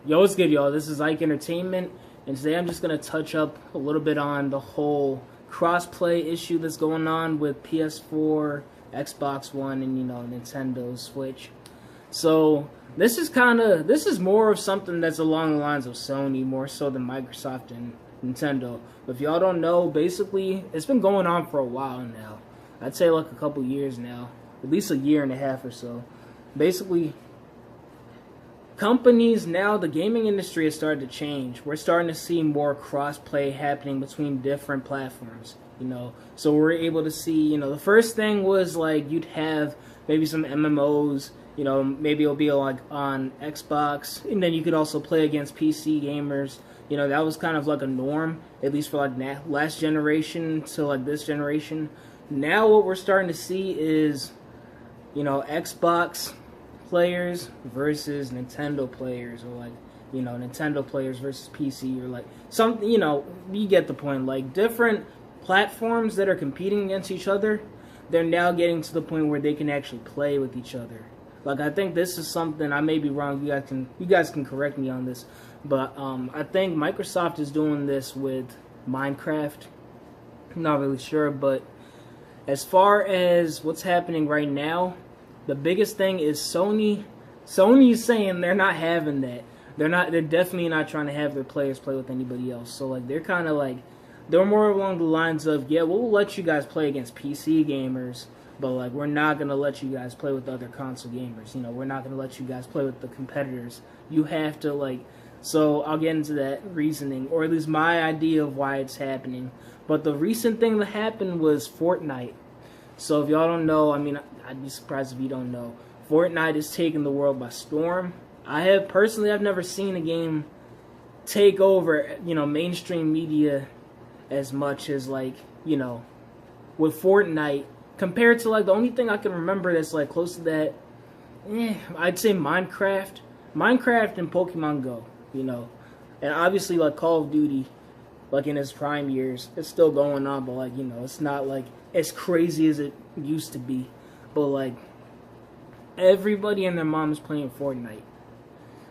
Yo, what's good, y'all? This is Ike Entertainment, and today I'm just going to touch up a little bit on the whole crossplay issue that's going on with PS4, Xbox One, and, Nintendo Switch. So, this is more of something that's along the lines of Sony, more so than Microsoft and Nintendo. But if y'all don't know, basically, it's been going on for a while now. I'd say like a couple years now, at least a year and a half or so. Basically, companies now, the gaming industry has started to change. We're starting to see more cross-play happening between different platforms, So we're able to see, the first thing was like you'd have maybe some MMOs, maybe it'll be like on Xbox, and then you could also play against PC gamers. That was kind of like a norm, at least for like last generation to like this generation. Now what we're starting to see is, Xbox players versus Nintendo players, or like, Nintendo players versus PC, or like some, you get the point. Like different platforms that are competing against each other, they're now getting to the point where they can actually play with each other. Like, I think this is something, I may be wrong, you guys can correct me on this, but I think Microsoft is doing this with Minecraft. I'm not really sure, but as far as what's happening right now, the biggest thing is Sony. Sony's saying they're not having that. They're definitely not trying to have their players play with anybody else. So like they're kind of like, they're more along the lines of, yeah, we'll let you guys play against PC gamers, but like we're not gonna let you guys play with other console gamers. We're not gonna let you guys play with the competitors. You have to like. So I'll get into that reasoning, or at least my idea of why it's happening. But the recent thing that happened was Fortnite. So if y'all don't know, I mean, I'd be surprised if you don't know, Fortnite is taking the world by storm. I've never seen a game take over, mainstream media as much as like, with Fortnite, compared to like the only thing I can remember that's like close to that, I'd say Minecraft and Pokemon Go, and obviously like Call of Duty, like in its prime years, it's still going on, but like, it's not like as crazy as it used to be. But like, everybody and their mom is playing Fortnite.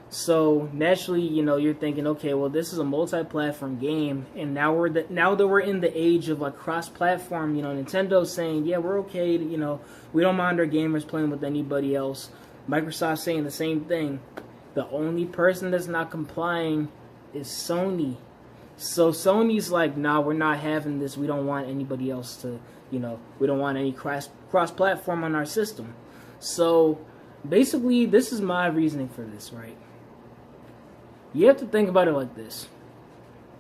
So naturally, you're thinking, okay, well, this is a multi-platform game, and now that we're in the age of like cross-platform, Nintendo's saying, yeah, we're okay, we don't mind our gamers playing with anybody else. Microsoft's saying the same thing. The only person that's not complying is Sony. So Sony's like, nah, we're not having this. We don't want anybody else to, we don't want any cross-platform on our system. So basically, this is my reasoning for this, right? You have to think about it like this.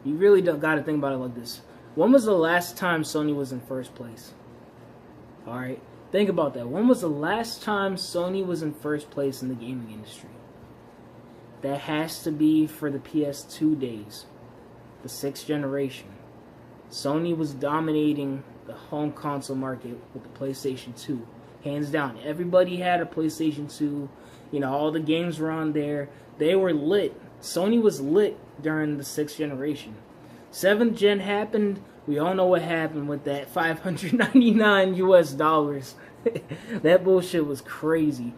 You really got to think about it like this. When was the last time Sony was in first place? Alright, think about that. When was the last time Sony was in first place in the gaming industry? That has to be for the PS2 days. The 6th generation. Sony was dominating the home console market with the PlayStation 2. Hands down. Everybody had a PlayStation 2. All the games were on there. They were lit. Sony was lit during the 6th generation. 7th gen happened. We all know what happened with that $599 US. That bullshit was crazy.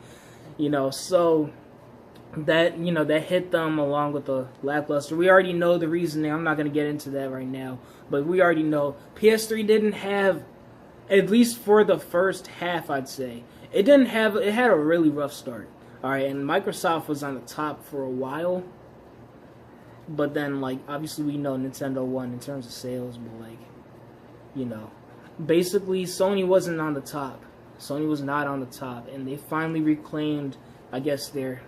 So that that hit them along with the lackluster. We already know the reasoning. I'm not going to get into that right now, but we already know PS3 didn't have, at least for the first half, I'd say it had a really rough start. All right, and Microsoft was on the top for a while, but then like obviously we know Nintendo won in terms of sales, but like basically Sony wasn't on the top. Sony was not on the top, and they finally reclaimed, I guess, their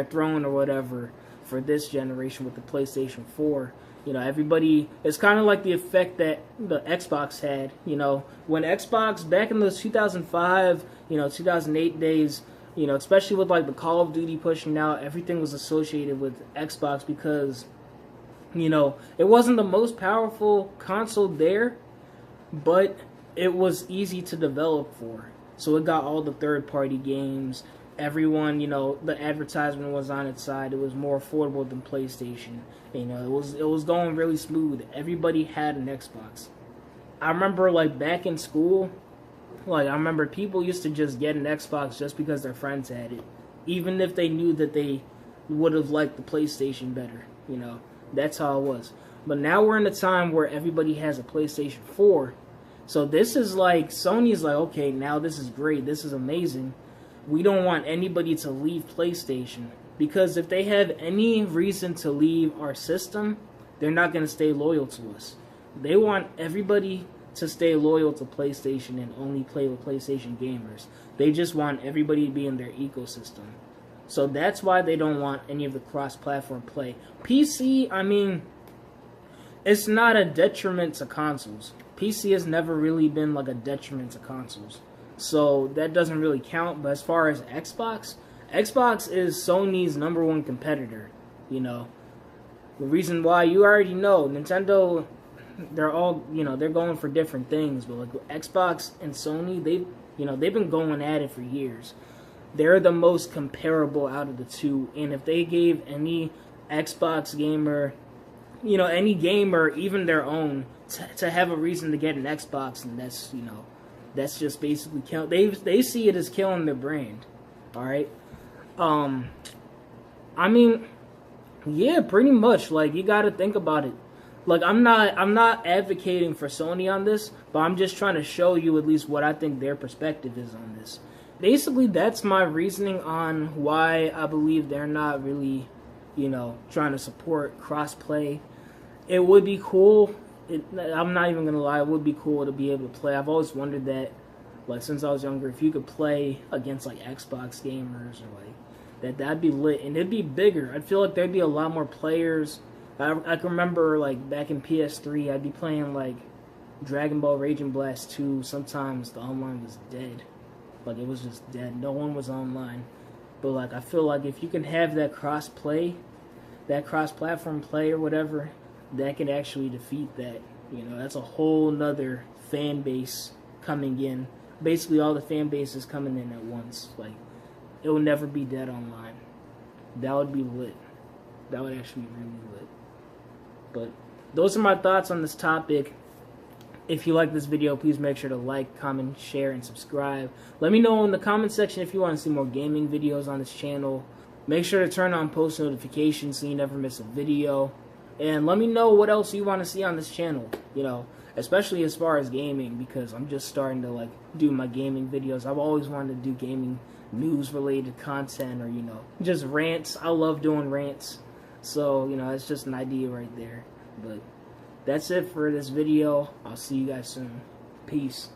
throne or whatever for this generation with the PlayStation 4. Everybody, it's kind of like the effect that the Xbox had. When Xbox, back in those 2005, 2008 days, especially with like the Call of Duty pushing out, everything was associated with Xbox because, it wasn't the most powerful console there, but it was easy to develop for. So it got all the third-party games. Everyone, the advertisement was on its side. It was more affordable than PlayStation. It was going really smooth. Everybody had an Xbox. I remember like back in school, like I remember people used to just get an Xbox just because their friends had it, even if they knew that they would have liked the PlayStation better. You know, that's how it was. But now we're in a time where everybody has a PlayStation 4. So this is like, Sony's like, okay, now this is great. This is amazing. We don't want anybody to leave PlayStation. Because if they have any reason to leave our system, they're not going to stay loyal to us. They want everybody to stay loyal to PlayStation and only play with PlayStation gamers. They just want everybody to be in their ecosystem. So that's why they don't want any of the cross-platform play. PC, I mean, it's not a detriment to consoles. PC has never really been like a detriment to consoles. So that doesn't really count. But as far as Xbox, Xbox is Sony's #1 competitor. You know, the reason why, you already know, Nintendo, they're all, you know, they're going for different things. But like Xbox and Sony, they've been going at it for years. They're the most comparable out of the two. And if they gave any Xbox gamer, you know, any gamer, even their own, to have a reason to get an Xbox, and that's, you know, that's just basically kill. They see it as killing their brand. All right. I mean, yeah, pretty much. Like, you got to think about it. Like, I'm not advocating for Sony on this, but I'm just trying to show you at least what I think their perspective is on this. Basically, that's my reasoning on why I believe they're not really, you know, trying to support crossplay. It would be cool. I'm not even gonna lie. It would be cool to be able to play. I've always wondered that, like, since I was younger, if you could play against like Xbox gamers or like that'd be lit, and it'd be bigger. I'd feel like there'd be a lot more players. I can remember like back in PS3, I'd be playing like Dragon Ball Raging Blast 2. Sometimes the online was dead. Like, it was just dead. No one was online. But like, I feel like if you can have that cross play, that cross-platform play or whatever, that could actually defeat that. You know, that's a whole nother fan base coming in. Basically, all the fan bases coming in at once. Like, it will never be dead online. That would be lit. That would actually be really lit. But those are my thoughts on this topic. If you like this video, please make sure to like, comment, share, and subscribe. Let me know in the comment section if you want to see more gaming videos on this channel. Make sure to turn on post notifications so you never miss a video. And let me know what else you want to see on this channel, you know, especially as far as gaming, because I'm just starting to like do my gaming videos. I've always wanted to do gaming news related content, or, you know, just rants. I love doing rants. So, you know, it's just an idea right there. But that's it for this video. I'll see you guys soon. Peace.